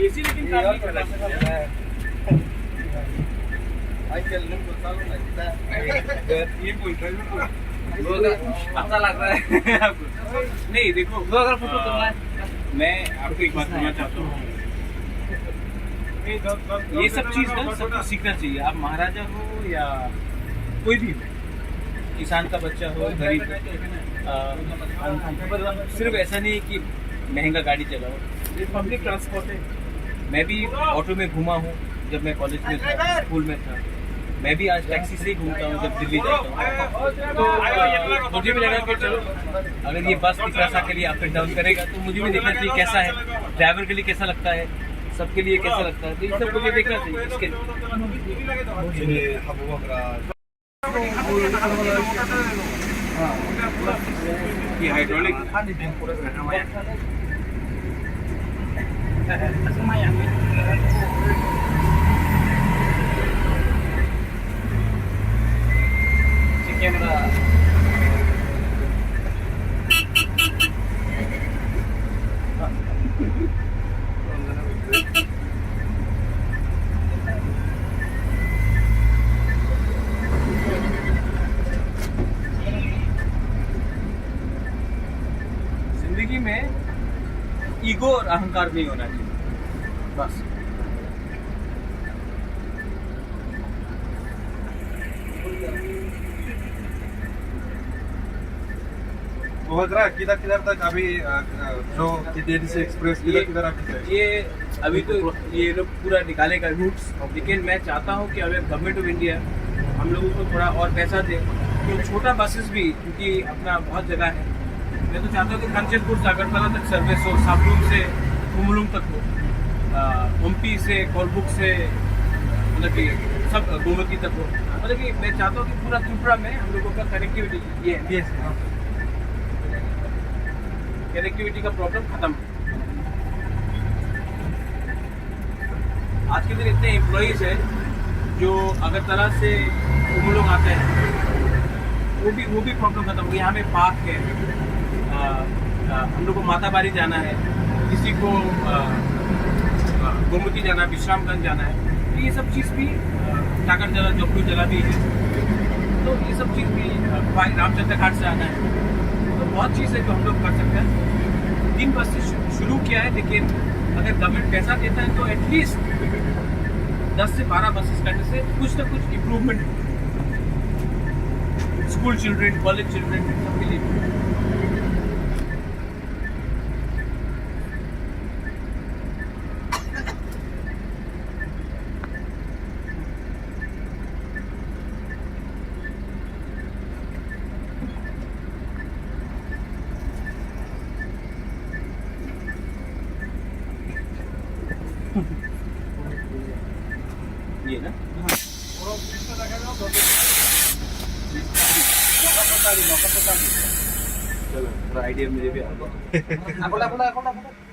AC लेकिन काफी चला है। ये बोल रहा है अच्छा लग रहा है नहीं देखो अगर फोटो करना है मैं आपको एक बात कहना चाहता हूँ ये सब चीज़ ना सबको सीखना चाहिए। आप महाराजा हो या कोई भी हो, किसान का बच्चा हो, गरीब हो, सिर्फ ऐसा नहीं है कि महंगा गाड़ी चलाओ, ये पब्लिक ट्रांसपोर्ट है। मैं भी ऑटो में घूमा हूँ जब मैं कॉलेज में था, स्कूल में था। मैं भी आज टैक्सी से ही घूमता हूँ जब दिल्ली जाता हूँ। तो मुझे भी लगा कि चलो अगर ये बस इस रास्ता के लिए अप एंड डाउन करेगा तो मुझे भी देखना चाहिए कैसा है, ड्राइवर के लिए कैसा लगता है, सबके लिए कैसा लगता है। तो ये सब मुझे देखना चाहिए इसके लिए। हाइड्रोलिक कैमरा जिंदगी में ईगो और अहंकार नहीं होना चाहिए बस। किधर किधर तक अभी जो दिल्ली से एक्सप्रेस किधर अभी ये अभी तो ये लोग पूरा निकालेगा रूट्स, लेकिन मैं चाहता हूँ कि अगर गवर्नमेंट ऑफ इंडिया हम लोगों को थोड़ा और पैसा दे तो छोटा बसेस भी, क्योंकि अपना बहुत जगह है, मैं तो चाहता हूँ कि कंचनपुर से अगरतला तक सर्विस हो, साबरुम से कुमलुंग तक हो, ओमपी से कोलबुक से मतलब कि सब गोमती तक हो। मतलब कि मैं चाहता हूँ कि पूरा त्रिपुरा में हम लोगों का कनेक्टिविटी ये है, कनेक्टिविटी का प्रॉब्लम खत्म। आज के दिन इतने एम्प्लॉइज हैं जो अगरतला से कुमलुंग आते हैं, वो भी प्रॉब्लम खत्म हो गई। यहाँ में पार्क है, हम लोग को माताबारी जाना है, किसी को गोमती जाना है, विश्रामगंज जाना है, तो ये सब चीज़ भी टाकर जला जोपड़ू जला भी है, तो ये सब चीज़ भी रामचंद्र घाट से आना है। तो बहुत चीज़ है जो हम लोग कर सकते हैं। 3 बस से शुरू किया है, लेकिन अगर गवर्नमेंट पैसा देता है तो एटलीस्ट 10 से 12 बसेस करने से कुछ ना कुछ improvement school children, college children सबके लिए। ये ना चलो थोड़ा आइडिया मुझे भी आ गया।